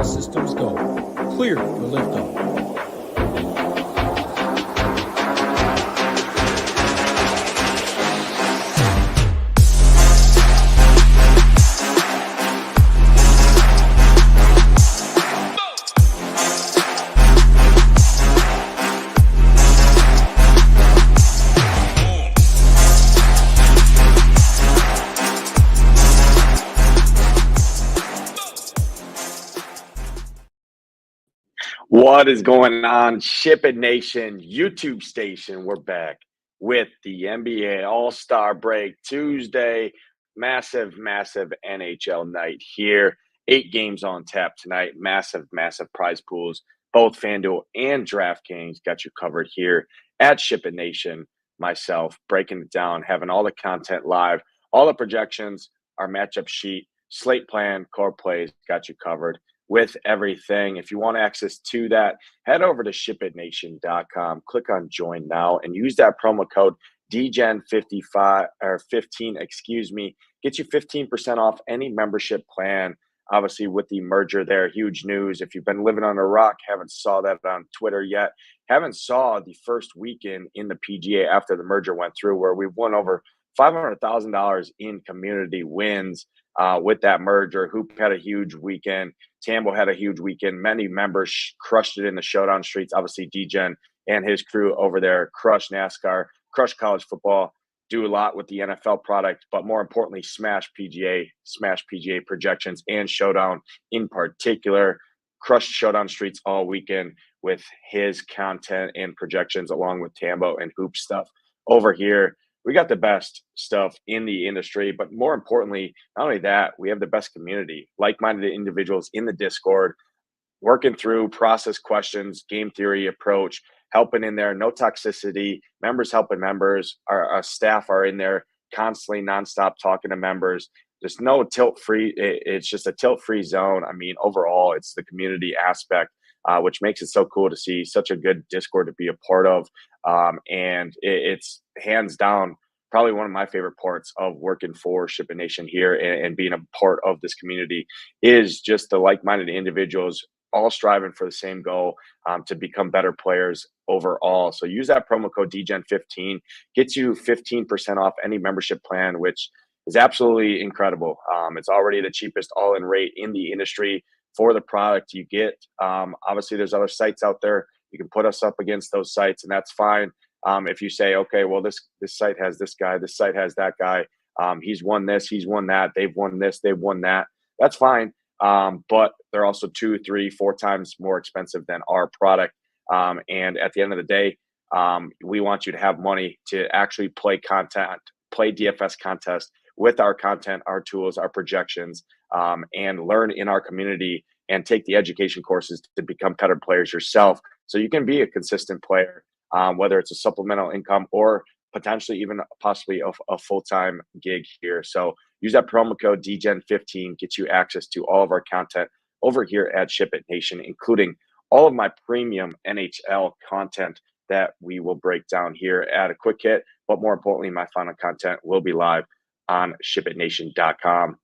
All systems go. Clear for liftoff. What is going on, SHIPIT Nation YouTube station? We're back with the NBA All-Star Break Tuesday. Massive NHL night here. 8 games on tap tonight. Massive prize pools. Both FanDuel and DraftKings got you covered here at SHIPIT Nation. Myself breaking it down, having all the content live, all the projections, our matchup sheet, slate plan, core plays got you covered with everything. If you want access to that, head over to shipitnation.com, click on join now, and use that promo code DGEN55 or 15, get you 15% off any membership plan. Obviously, with the merger there, huge news. If you've been living on a rock, haven't saw that on Twitter yet, haven't saw the first weekend in the PGA after the merger went through, where we've won over $500,000 in community wins with that merger. Hoop had a huge weekend. Tambo had a huge weekend. Many members crushed it in the showdown streets. Obviously, DGen and his crew over there crushed NASCAR, crushed college football, do a lot with the NFL product, but more importantly, smash PGA projections and showdown in particular. Crushed showdown streets all weekend with his content and projections, along with Tambo and Hoop stuff over here. We got the best stuff in the industry, but more importantly, not only that, we have the best community, like-minded individuals in the Discord, working through process questions, game theory approach, helping in there, no toxicity, members helping members, our staff are in there constantly, nonstop talking to members. There's no tilt-free, it's just a tilt-free zone. I mean, overall, it's the community aspect, which makes it so cool to see such a good Discord to be a part of. And it's hands down probably one of my favorite parts of working for SHIPIT Nation here and being a part of this community is just the like-minded individuals all striving for the same goal, to become better players overall. So use that promo code DGEN15, gets you 15% off any membership plan, which is absolutely incredible. It's already the cheapest all-in rate in the industry for the product you get. Obviously, there's other sites out there. You can put us up against those sites, and that's fine. If you say, okay, well, this site has this guy, this site has that guy, he's won this, he's won that, they've won this, they've won that, that's fine. But they're also 2, 3, 4 times more expensive than our product. And at the end of the day, we want you to have money to actually play DFS contest with our content, our tools, our projections, and learn in our community and take the education courses to become better players yourself. So you can be a consistent player, whether it's a supplemental income or potentially even possibly a full-time gig here. So use that promo code DGEN15, gets you access to all of our content over here at SHIPIT Nation, including all of my premium NHL content that we will break down here at a quick hit. But more importantly, my final content will be live on shipitnation.com.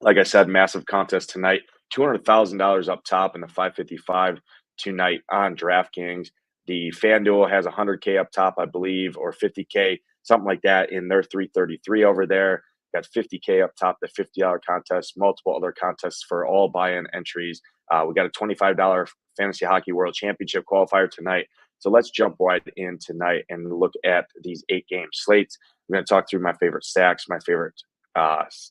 Like I said, massive contest tonight, $200,000 up top in the 555 tonight on DraftKings. The FanDuel has 100K up top, I believe, or 50K, something like that in their 333 over there. Got 50K up top, the $50 contest, multiple other contests for all buy-in entries. We got a $25 Fantasy Hockey World Championship qualifier tonight. So let's jump right in tonight and look at these 8-game slates. We're going to talk through my favorite stacks, my favorite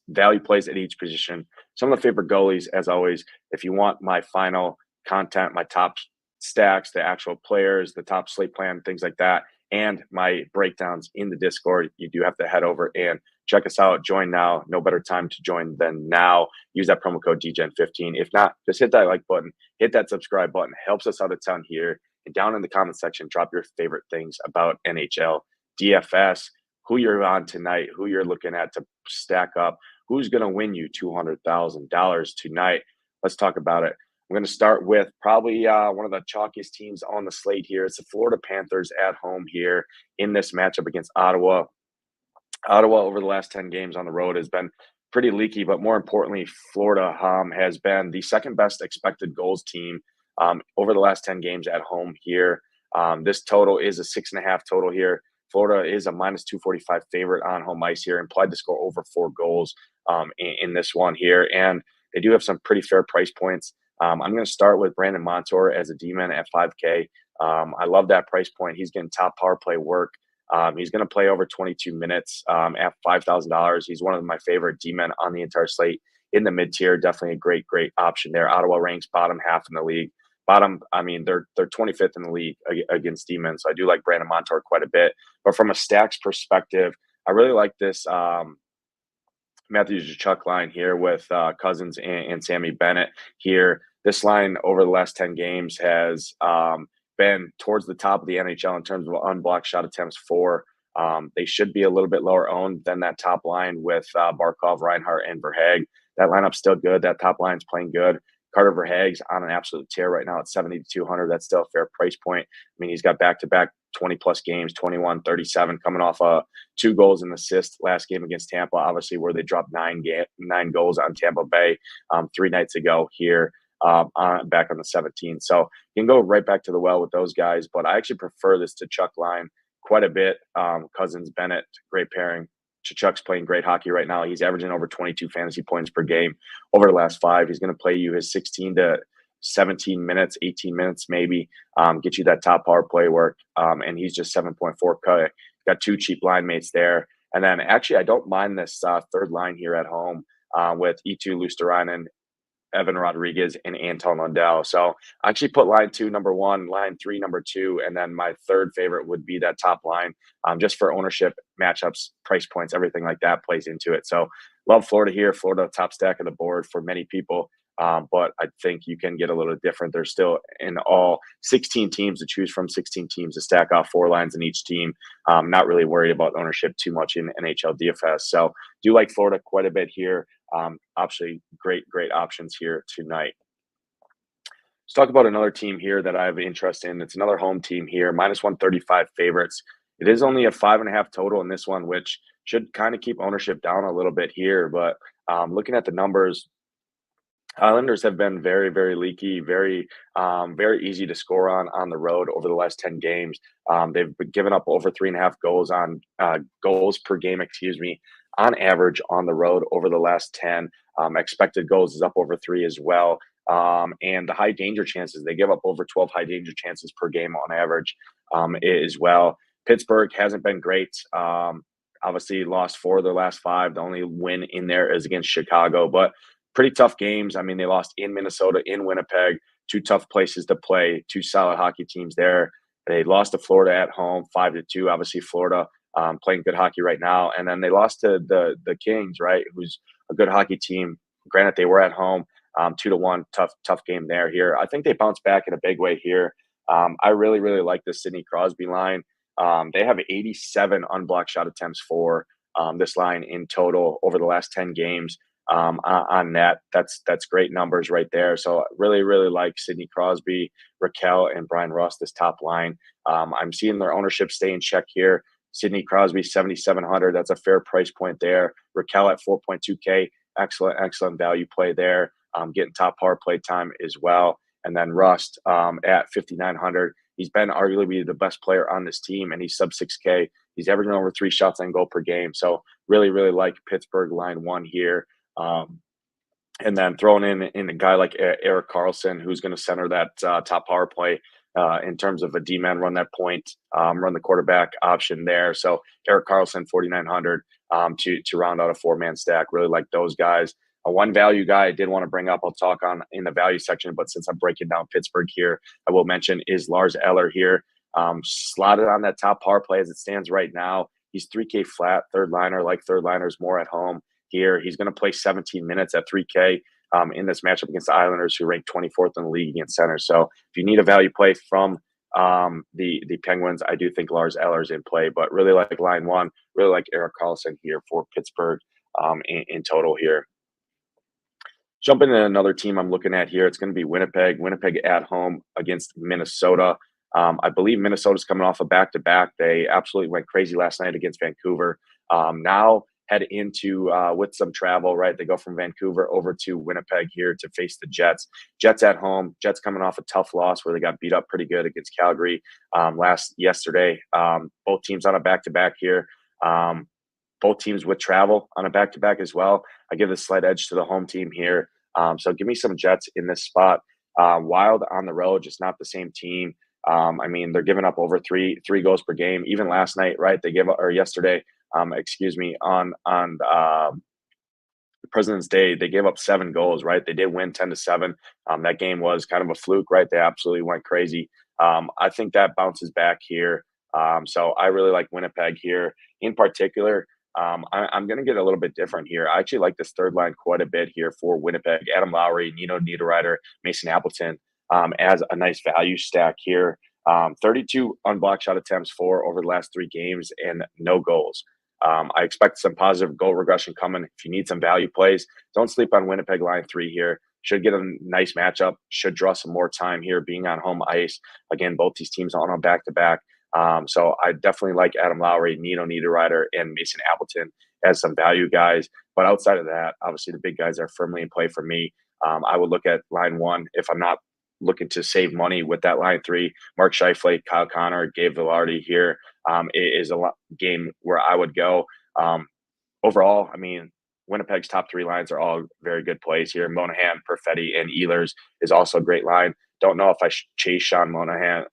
value plays at each position, some of the favorite goalies, as always. If you want my final content, my top stacks, the actual players, the top slate plan, things like that, and my breakdowns in the Discord, you do have to head over and check us out. Join now. No better time to join than now. Use that promo code DGEN15. If not, just hit that like button, hit that subscribe button. Helps us out a ton here. And down in the comment section, drop your favorite things about NHL DFS, who you're on tonight, who you're looking at to stack up, who's going to win you $200,000 tonight. Let's talk about it. I'm going to start with probably one of the chalkiest teams on the slate here. It's the Florida Panthers at home here in this matchup against Ottawa. Ottawa over the last 10 games on the road has been pretty leaky, but more importantly, Florida has been the second best expected goals team over the last 10 games at home here. This total is a 6.5 total here. Florida is a minus 245 favorite on home ice here, implied to score over 4 goals in this one here. And they do have some pretty fair price points. I'm going to start with Brandon Montour as a D-man at 5K. I love that price point. He's getting top power play work. He's going to play over 22 minutes at $5,000. He's one of my favorite D-men on the entire slate in the mid-tier. Definitely a great, great option there. Ottawa ranks bottom half in the league. They're 25th in the league against D-men, so I do like Brandon Montour quite a bit. But from a stacks perspective, I really like this Matthews Tkachuk line here with Cousins and Sammy Bennett here. This line over the last 10 games has been towards the top of the NHL in terms of unblocked shot attempts for. They should be a little bit lower owned than that top line with Barkov, Reinhart, and Verhaeghe. That lineup's still good. That top line's playing good. Carter Verhaeghe's on an absolute tear right now at 7,200. That's still a fair price point. I mean, he's got back-to-back 20-plus games, 21, 37, coming off 2 goals and assist last game against Tampa, obviously, where they dropped 9 goals on Tampa Bay 3 nights ago here back on the 17th. So you can go right back to the well with those guys, but I actually prefer this Tkachuk line quite a bit. Cousins, Bennett, great pairing. Tkachuk's playing great hockey right now. He's averaging over 22 fantasy points per game over the last 5. He's going to play you his 16 to 17 minutes, 18 minutes maybe, get you that top power play work. And he's just 7.4K. Got 2 cheap line mates there. And then actually, I don't mind this third line here at home with Eetu Luostarinen, Evan Rodriguez, and Anton Lundell. So I actually put line 2, number 1, line 3, number 2, and then my third favorite would be that top line, just for ownership, matchups, price points, everything like that plays into it. So love Florida here. Florida top stack of the board for many people, but I think you can get a little different. There's still in all 16 teams to choose from, 16 teams to stack off 4 lines in each team. Not really worried about ownership too much in NHL DFS. So do like Florida quite a bit here. Obviously, great options here tonight. Let's talk about another team here that I have interest in. It's another home team here, minus 135 favorites. It is only a 5.5 total in this one, which should kind of keep ownership down a little bit here. But looking at the numbers, Islanders have been very, very leaky, very easy to score on the road over the last 10 games. They've given up over 3.5 goals on goals per game, on average on the road over the last 10. Expected goals is up over 3 as well. And the high danger chances, they give up over 12 high danger chances per game on average as well. Pittsburgh hasn't been great. Obviously lost 4 of their last 5. The only win in there is against Chicago, but pretty tough games. I mean, they lost in Minnesota, in Winnipeg, 2 tough places to play, 2 solid hockey teams there. They lost to Florida at home, 5-2. Obviously, Florida playing good hockey right now. And then they lost to the Kings, right, who's a good hockey team. Granted, they were at home, 2-1, tough game there here. I think they bounced back in a big way here. I really, really like the Sidney Crosby line. They have 87 unblocked shot attempts for this line in total over the last 10 games. On net. That's great numbers right there. So really, really like Sidney Crosby, Raquel, and Brian Rust, this top line. I'm seeing their ownership stay in check here. Sidney Crosby, 7,700. That's a fair price point there. Raquel at 4.2K. Excellent value play there. Getting top power play time as well. And then Rust at 5,900. He's been arguably the best player on this team, and he's sub 6K. He's averaging over 3 shots on goal per game. So really, really like Pittsburgh line 1 here. And then throwing in a guy like Erik Karlsson, who's going to center that top power play in terms of a D-man, run that point, run the quarterback option there. So Erik Karlsson, 4,900 to round out a 4-man stack. Really like those guys. One value guy I did want to bring up, I'll talk on in the value section, but since I'm breaking down Pittsburgh here, I will mention is Lars Eller here. Slotted on that top power play as it stands right now. He's 3K flat, third liner, like third liners more at home here. He's going to play 17 minutes at 3K in this matchup against the Islanders, who rank 24th in the league against center. So if you need a value play from the Penguins, I do think Lars Eller's in play, but really like line 1, really like Erik Karlsson here for Pittsburgh in total here. Jumping into another team I'm looking at here, it's going to be Winnipeg. Winnipeg at home against Minnesota. I believe Minnesota's coming off a back-to-back. They absolutely went crazy last night against Vancouver. Now head into with some travel, right? They go from Vancouver over to Winnipeg here to face the Jets. Jets at home. Jets coming off a tough loss where they got beat up pretty good against Calgary yesterday. Both teams on a back-to-back here. Both teams with travel on a back-to-back as well. I give the slight edge to the home team here. So give me some Jets in this spot. Wild on the road, just not the same team. I mean, they're giving up over three goals per game. Even last night, right? They gave up, or yesterday, on President's Day, they gave up 7 goals, right? They did win 10-7. That game was kind of a fluke, right? They absolutely went crazy. I think that bounces back here. So I really like Winnipeg here in particular. I'm going to get a little bit different here. I actually like this third line quite a bit here for Winnipeg. Adam Lowry, Nino Niederreiter, Mason Appleton as a nice value stack here. 32 unblocked shot attempts for over the last 3 games and no goals. I expect some positive goal regression coming. If you need some value plays, don't sleep on Winnipeg line 3 here. Should get a nice matchup. Should draw some more time here being on home ice. Again, both these teams are on a back-to-back. So I definitely like Adam Lowry, Nino Niederreiter, and Mason Appleton as some value guys. But outside of that, obviously the big guys are firmly in play for me. I would look at line 1 if I'm not looking to save money with that line 3. Mark Scheifele, Kyle Connor, Gabe Vilardi here is a game where I would go. Overall, I mean, Winnipeg's top 3 lines are all very good plays here. Monahan, Perfetti, and Ehlers is also a great line. Don't know if I chase Sean Monahan,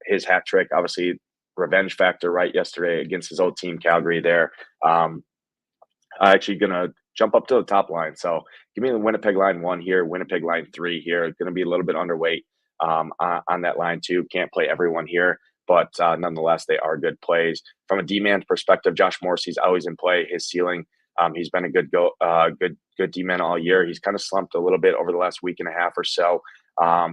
his hat trick, obviously revenge factor right yesterday against his old team, Calgary there. I'm actually going to jump up to the top line. So give me the Winnipeg line 1 here, Winnipeg line 3 here. Going to be a little bit underweight on that line too. Can't play everyone here, but nonetheless, they are good plays. From a D-man perspective, Josh Morrissey's always in play. His ceiling, he's been a good D-man all year. He's kind of slumped a little bit over the last week and a half or so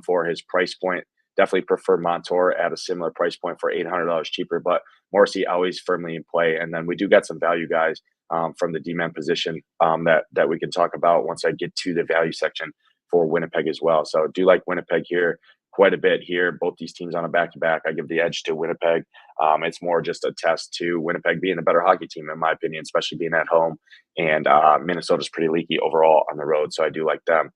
for his price point. Definitely prefer Montour at a similar price point for $800 cheaper, but Morrissey always firmly in play. And then we do get some value guys from the D-man position that we can talk about once I get to the value section for Winnipeg as well. So do like Winnipeg here quite a bit here. Both these teams on a back-to-back. I give the edge to Winnipeg. It's more just a test to Winnipeg being a better hockey team, in my opinion, especially being at home. And Minnesota's pretty leaky overall on the road, so I do like them.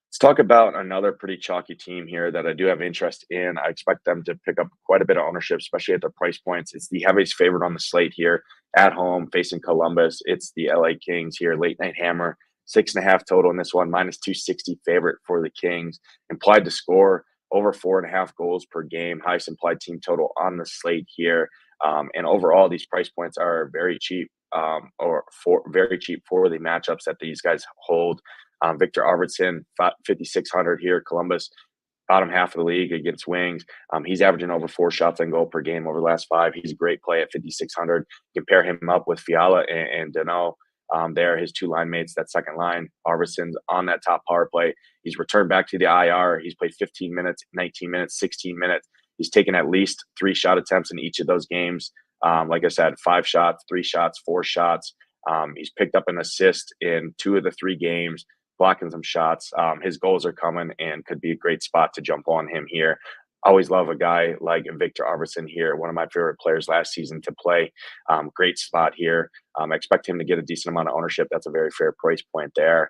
Let's talk about another pretty chalky team here that I do have interest in. I expect them to pick up quite a bit of ownership, especially at their price points. It's the heaviest favorite on the slate here at home facing Columbus. It's the LA Kings here, late night hammer. 6.5 total in this one, minus 260 favorite for the Kings. Implied to score over 4.5 goals per game. Highest implied team total on the slate here. And overall, these price points are very cheap, very cheap for the matchups that these guys hold. Victor Arvidsson, 5,600 here. Columbus, bottom half of the league against wings. He's averaging over 4 shots on goal per game over the last 5. He's a great play at 5,600. Compare him up with Fiala and Danault. They're his 2 line mates, that second line. Arvidsson's on that top power play. He's returned back to the IR. He's played 15 minutes, 19 minutes, 16 minutes. He's taken at least 3 shot attempts in each of those games. Like I said, 5 shots, 3 shots, 4 shots. He's picked up an assist in 2 of the 3 games, blocking some shots. His goals are coming and could be a great spot to jump on him here. Always love a guy like Victor Arvidsson here, one of my favorite players last season to play. Great spot here. I expect him to get a decent amount of ownership. That's a very fair price point there.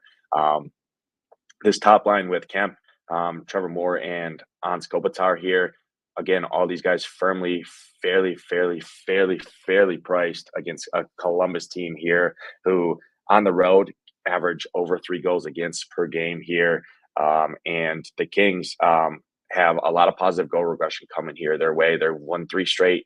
This top line with Kemp, Trevor Moore, and Ans Kopitar here. Again, all these guys firmly, fairly priced against a Columbus team here who on the road average over 3 goals against per game here. And the Kings have a lot of positive goal regression coming here their way. They're won 3 straight,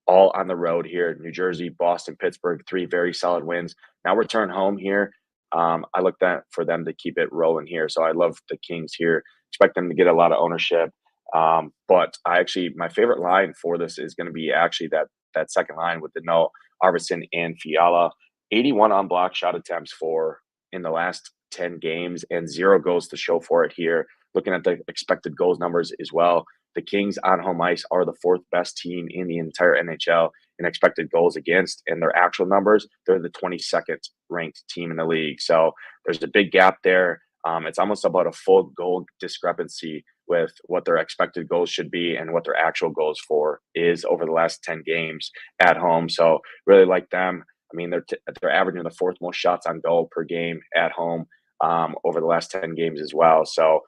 all on the road here. New Jersey, Boston, Pittsburgh, 3 very solid wins. Now return home here. I look for them to keep it rolling here. So I love the Kings here. Expect them to get a lot of ownership. But my favorite line for this is going to be actually that second line with Danault, Arvidsson, and Fiala. 81 on block shot attempts for in the last 10 games and 0 goals to show for it here. Looking at the expected goals numbers as well, the Kings on home ice are the 4th best team in the entire NHL in expected goals against, and their actual numbers, they're the 22nd ranked team in the league. So there's a big gap there. It's almost about a full goal discrepancy with what their expected goals should be and what their actual goals for is over the last 10 games at home. So really like them. I mean, they're averaging the fourth most shots on goal per game at home over the last 10 games as well. So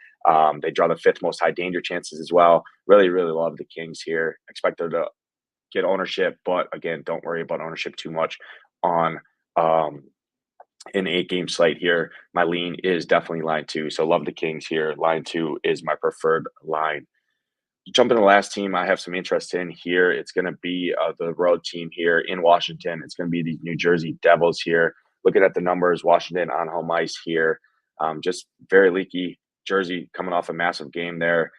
they draw the fifth most high danger chances as well. Really, really love the Kings here. Expect them to get ownership, but again, don't worry about ownership too much on an 8-game slate here. My lean is definitely line 2. So love the Kings here. Line 2 is my preferred line. Jump in the last team I have some interest in here. It's going to be the road team here in Washington. It's going to be the New Jersey Devils here. Looking at the numbers, Washington on home ice here. Just very leaky. Jersey coming off a massive game there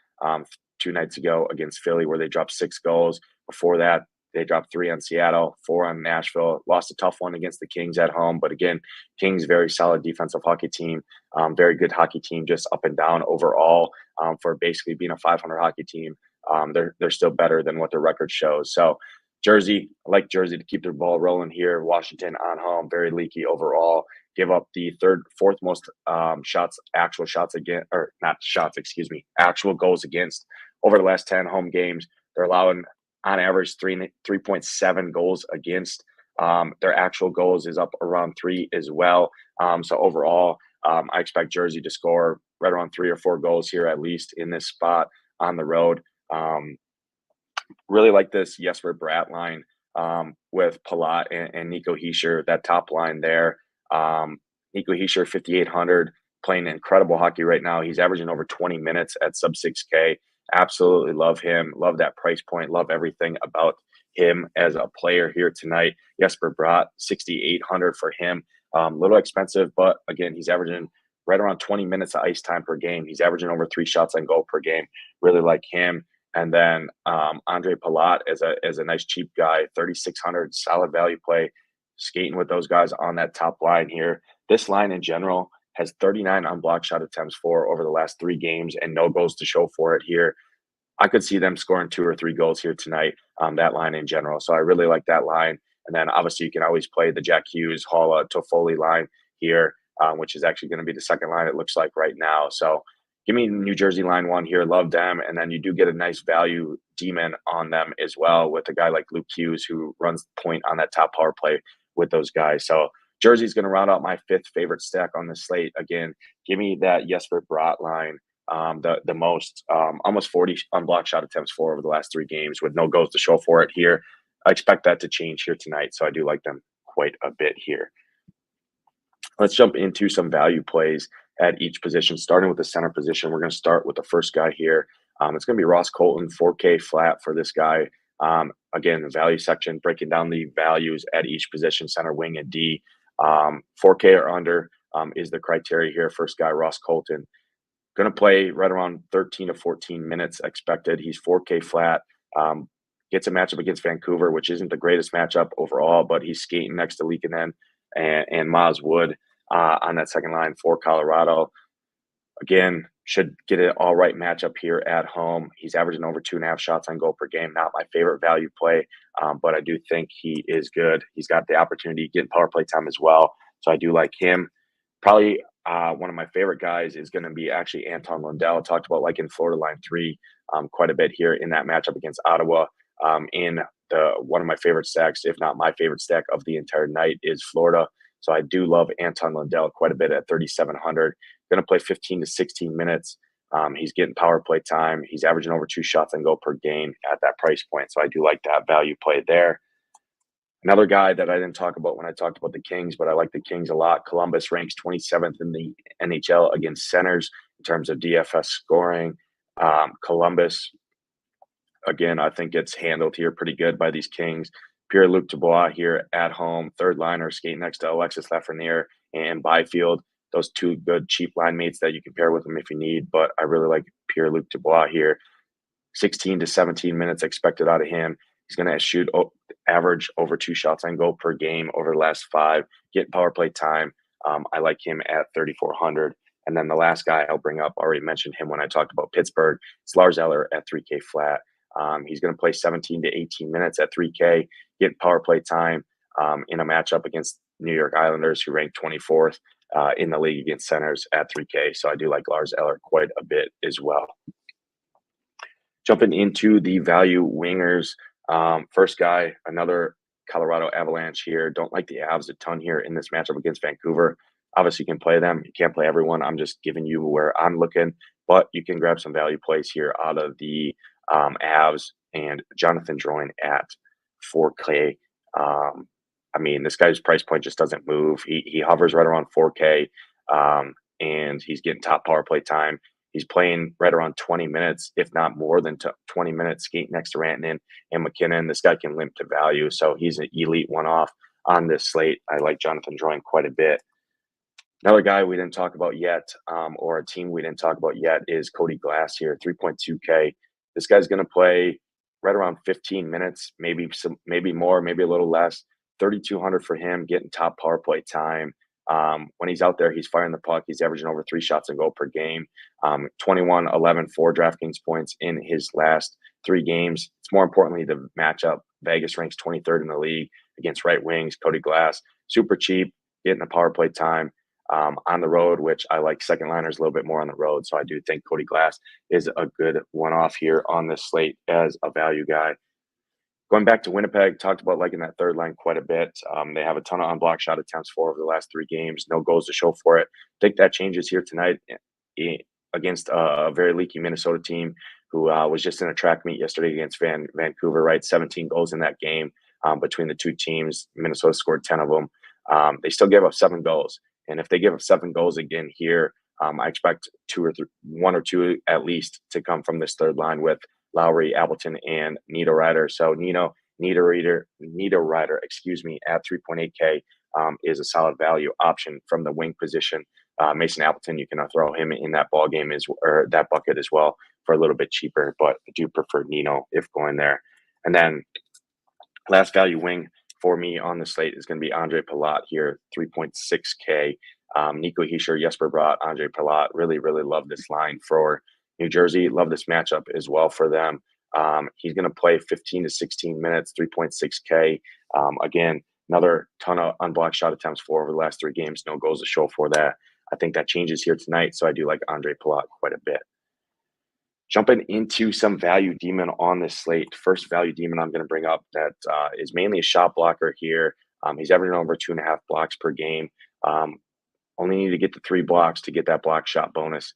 2 nights ago against Philly where they dropped 6 goals. Before that, they dropped 3 on Seattle, 4 on Nashville. Lost a tough one against the Kings at home. But again, Kings, very solid defensive hockey team. Very good hockey team, just up and down overall for basically being a 500 hockey team. They're still better than what their record shows. So Jersey, I like Jersey to keep their ball rolling here. Washington on home, very leaky overall. Give up the fourth most actual goals against over the last 10 home games. They're allowing on average 3.7 goals against. Their actual goals is up around 3 as well. So overall, I expect Jersey to score right around 3 or 4 goals here at least in this spot on the road. Really like this Jesper Bratt line with Palat and Nico Hischier, that top line there. Nico Hischier, 5,800, playing incredible hockey right now. He's averaging over 20 minutes at sub 6K. Absolutely love him. Love that price point. Love everything about him as a player here tonight. Jesper Bratt, 6,800 for him. Little expensive, but again, he's averaging right around 20 minutes of ice time per game. He's averaging over 3 shots on goal per game. Really like him. And then Andre Palat as a nice cheap guy, 3,600, solid value play, skating with those guys on that top line here. This line in general has 39 unblocked shot attempts for over the last 3 games and no goals to show for it here. I could see them scoring 2 or 3 goals here tonight, that line in general. So I really like that line. And then obviously you can always play the Jack Hughes, Haula, Toffoli line here, which is actually going to be the second line it looks like right now. So give me New Jersey line 1 here. Love them. And then you do get a nice value demon on them as well with a guy like Luke Hughes who runs point on that top power play with those guys. So Jersey's going to round out my 5th favorite stack on the slate. Again, give me that Jesper Bratt line, the most, almost 40 unblocked shot attempts for over the last 3 games with no goals to show for it here. I expect that to change here tonight. So I do like them quite a bit here. Let's jump into some value plays at each position, starting with the center position. We're going to start with the first guy here. It's going to be Ross Colton, 4K flat for this guy. Again, the value section, breaking down the values at each position, center, wing, and D. 4K or under is the criteria here. First guy, Ross Colton. Going to play right around 13 to 14 minutes expected. He's 4K flat. Gets a matchup against Vancouver, which isn't the greatest matchup overall, but he's skating next to Leakinen and Maz Wood on that second line for Colorado. Again, should get an all right matchup here at home. He's averaging over 2.5 shots on goal per game. Not my favorite value play, but I do think he is good. He's got the opportunity to get power play time as well. So I do like him. Probably one of my favorite guys is going to be actually Anton Lundell. I talked about like in Florida line 3 quite a bit here in that matchup against Ottawa. In one of my favorite stacks, if not my favorite stack of the entire night, is Florida. So I do love Anton Lundell quite a bit at 3,700. Going to play 15 to 16 minutes. He's getting power play time. He's averaging over 2 shots on goal per game at that price point. So I do like that value play there. Another guy that I didn't talk about when I talked about the Kings, but I like the Kings a lot. Columbus ranks 27th in the NHL against centers in terms of DFS scoring. Columbus, again, I think it's handled here pretty good by these Kings. Pierre-Luc Dubois here at home, third liner, skating next to Alexis Lafreniere and Byfield. Those 2 good cheap line mates that you can pair with them if you need. But I really like Pierre-Luc Dubois here. 16 to 17 minutes expected out of him. He's going to average over 2 shots on goal per game over the last 5, get power play time. I like him at 3,400. And then the last guy I'll bring up, already mentioned him when I talked about Pittsburgh. It's Lars Eller at 3K flat. He's going to play 17 to 18 minutes at 3K, get power play time in a matchup against New York Islanders, who rank 24th in the league against centers at 3K. So I do like Lars Eller quite a bit as well. Jumping into the value wingers. First guy, another Colorado Avalanche here. Don't like the Avs a ton here in this matchup against Vancouver. Obviously, you can play them. You can't play everyone. I'm just giving you where I'm looking, but you can grab some value plays here out of the Avs and Jonathan Drouin at 4K. I mean, this guy's price point just doesn't move. He hovers right around 4K, and he's getting top power play time. He's playing right around 20 minutes, if not more than 20 minutes, skating next to Rantanen and McKinnon. This guy can limp to value, so he's an elite one-off on this slate. I like Jonathan Drouin quite a bit. Another guy we didn't talk about yet, or a team we didn't talk about yet, is Cody Glass here, 3.2K. This guy's going to play right around 15 minutes, maybe more, maybe a little less. 3,200 for him, getting top power play time. When he's out there, he's firing the puck. He's averaging over 3 shots and goal per game. 21, 11, 4 DraftKings points in his last 3 games. It's more importantly the matchup. Vegas ranks 23rd in the league against right wings. Cody Glass, super cheap, getting the power play time on the road, which I like second liners a little bit more on the road. So I do think Cody Glass is a good one-off here on this slate as a value guy. Going back to Winnipeg, talked about liking that third line quite a bit. They have a ton of unblocked shot attempts for over the last 3 games. No goals to show for it. I think that changes here tonight against a very leaky Minnesota team who was just in a track meet yesterday against Vancouver, right? 17 goals in that game between the two teams. Minnesota scored 10 of them. They still gave up 7 goals. And if they give up 7 goals again here, I expect 1 or 2 at least to come from this third line with Lowry, Appleton, and Niederreiter. So Niederreiter, at 3.8K is a solid value option from the wing position. Mason Appleton, you can throw him in that ball game or that bucket as well for a little bit cheaper, but I do prefer Nino if going there. And then last value wing for me on the slate is going to be Andre Palat here, 3.6K. Nico Hischier, Jesper Bratt, Andre Palat. Really, really love this line for New Jersey. Love this matchup as well for them. He's going to play 15 to 16 minutes, 3.6K. Again, another ton of unblocked shot attempts for over the last 3 games. No goals to show for that. I think that changes here tonight, so I do like Andre Palat quite a bit. Jumping into some value demon on this slate. First value demon I'm going to bring up that is mainly a shot blocker here. He's averaging over 2.5 blocks per game. Only need to get the 3 blocks to get that block shot bonus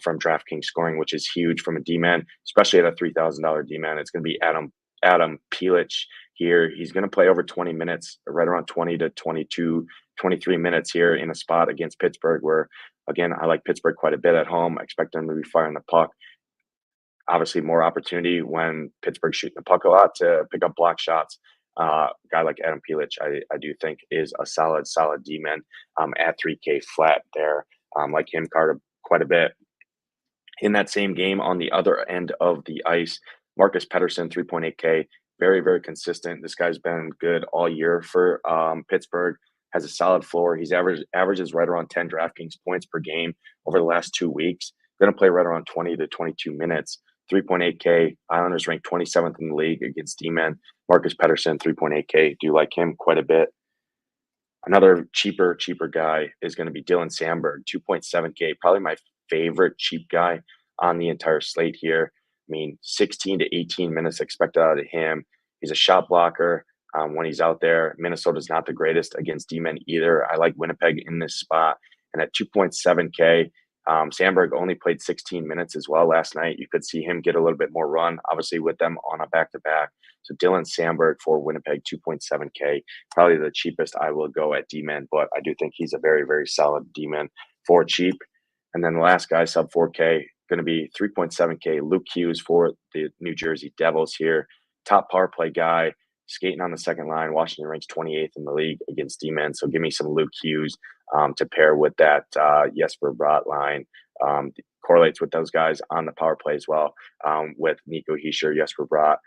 from DraftKings scoring, which is huge from a D-man, especially at a $3,000 D-man. It's going to be Adam Pilic here. He's going to play over 20 minutes, right around 20 to 22, 23 minutes here in a spot against Pittsburgh where, again, I like Pittsburgh quite a bit at home. I expect them to be firing the puck. Obviously, more opportunity when Pittsburgh's shooting the puck a lot to pick up block shots. A guy like Adam Pilic, I do think is a solid D-man at 3K flat there. Like him quite a bit. In that same game on the other end of the ice, Marcus Pettersson, 3.8K, very, very consistent. This guy's been good all year for Pittsburgh, has a solid floor. He's averages right around 10 DraftKings points per game over the last 2 weeks. Going to play right around 20 to 22 minutes. 3.8K. Islanders ranked 27th in the league against D-men. Marcus Pettersson, 3.8K. Do like him quite a bit. Another cheaper guy is going to be Dylan Sandberg, 2.7K. Probably my favorite cheap guy on the entire slate here. I mean, 16 to 18 minutes expected out of him. He's a shot blocker when he's out there. Minnesota's not the greatest against D-men either. I like Winnipeg in this spot. And at 2.7K, Sandberg only played 16 minutes as well last night. You could see him get a little bit more run, obviously, with them on a back-to-back. So Dylan Sandberg for Winnipeg, 2.7K. Probably the cheapest I will go at D-men, but I do think he's a very, very solid D-man for cheap. And then the last guy, sub 4K, going to be 3.7K. Luke Hughes for the New Jersey Devils here. Top power play guy, skating on the second line. Washington ranks 28th in the league against D-men. So give me some Luke Hughes to pair with that Jesper Bratt line. Correlates with those guys on the power play as well with Nico Hischier, Jesper Bratt,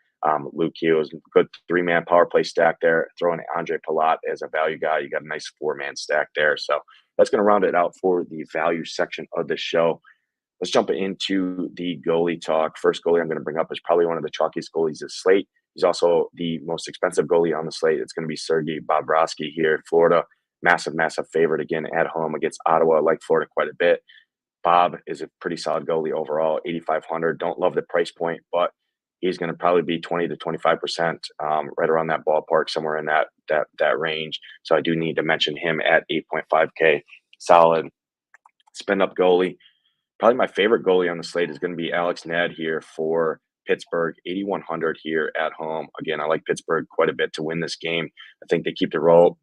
Luke Hughes. Good 3-man power play stack there. Throwing Andre Palat as a value guy. You got a nice 4-man stack there. So that's going to round it out for the value section of the show. Let's jump into the goalie talk. First goalie I'm going to bring up is probably one of the chalkiest goalies this slate. He's also the most expensive goalie on the slate. It's going to be Sergei Bobrovsky here, Florida. Massive favorite again at home against Ottawa. I like Florida quite a bit. Bob is a pretty solid goalie overall, 8,500. Don't love the price point, but he's going to probably be 20 to 25%, right around that ballpark, somewhere in that range. So I do need to mention him at 8.5K. Solid spend up goalie. Probably my favorite goalie on the slate is going to be Alex Ned here for Pittsburgh, 8,100 here at home. Again, I like Pittsburgh quite a bit to win this game. I think they keep the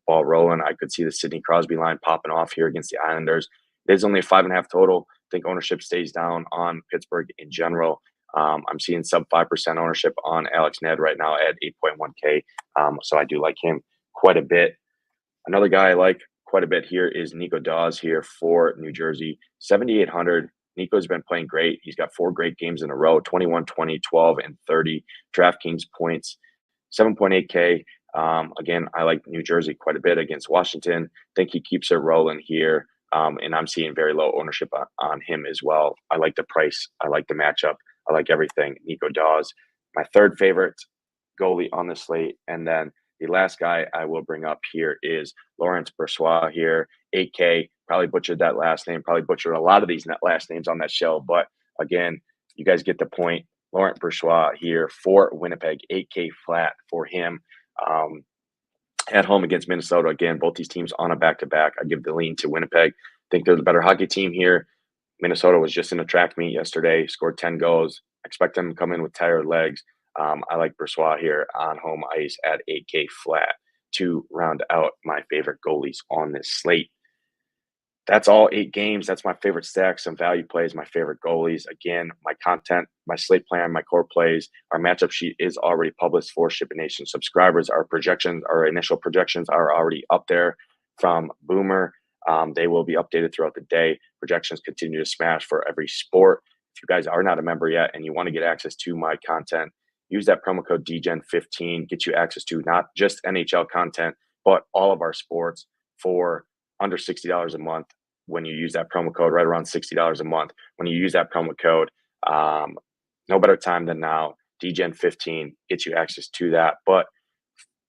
ball rolling. I could see the Sidney Crosby line popping off here against the Islanders. There's only a 5.5 total. I think ownership stays down on Pittsburgh in general. I'm seeing sub 5% ownership on Alex Ned right now at 8.1K. So I do like him quite a bit. Another guy I like quite a bit here is Nico Dawes here for New Jersey, 7,800. Nico's been playing great. He's got 4 great games in a row, 21, 20, 12, and 30 DraftKings points, 7.8K. Again, I like New Jersey quite a bit against Washington. Think he keeps it rolling here, and I'm seeing very low ownership on him as well. I like the price. I like the matchup. I like everything. Nico Dawes, my third favorite goalie on the slate. And then the last guy I will bring up here is Laurent Brossoit here, 8K. Probably butchered that last name. Probably butchered a lot of these last names on that show. But again, you guys get the point. Laurent Brossoit here for Winnipeg, 8K flat for him. At home against Minnesota. Again, both these teams on a back-to-back. I give the lean to Winnipeg. Think they're the better hockey team here. Minnesota was just in a track meet yesterday, scored 10 goals. Expect them to come in with tired legs. I like Brossoit here on home ice at 8K flat to round out my favorite goalies on this slate. That's all 8 games. That's my favorite stacks, some value plays, my favorite goalies. Again, my content, my slate plan, my core plays, our matchup sheet is already published for SHIPIT Nation subscribers. Our projections, our initial projections are already up there from Boomer. They will be updated throughout the day. Projections continue to smash for every sport. If you guys are not a member yet and you want to get access to my content, use that promo code DGEN15, get you access to not just NHL content, but all of our sports for under $60 a month. When you use that promo code, right around $60 a month, when you use that promo code, no better time than now. DGEN15 gets you access to that. But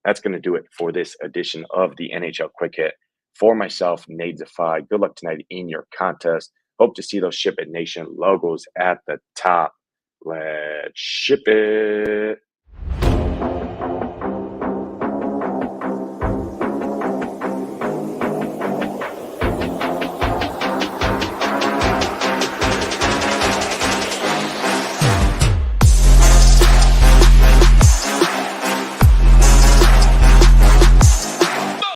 that's going to do it for this edition of the NHL Quick Hit. For myself, Nadesify, good luck tonight in your contest. Hope to see those SHIPIT Nation logos at the top. Let's ship it.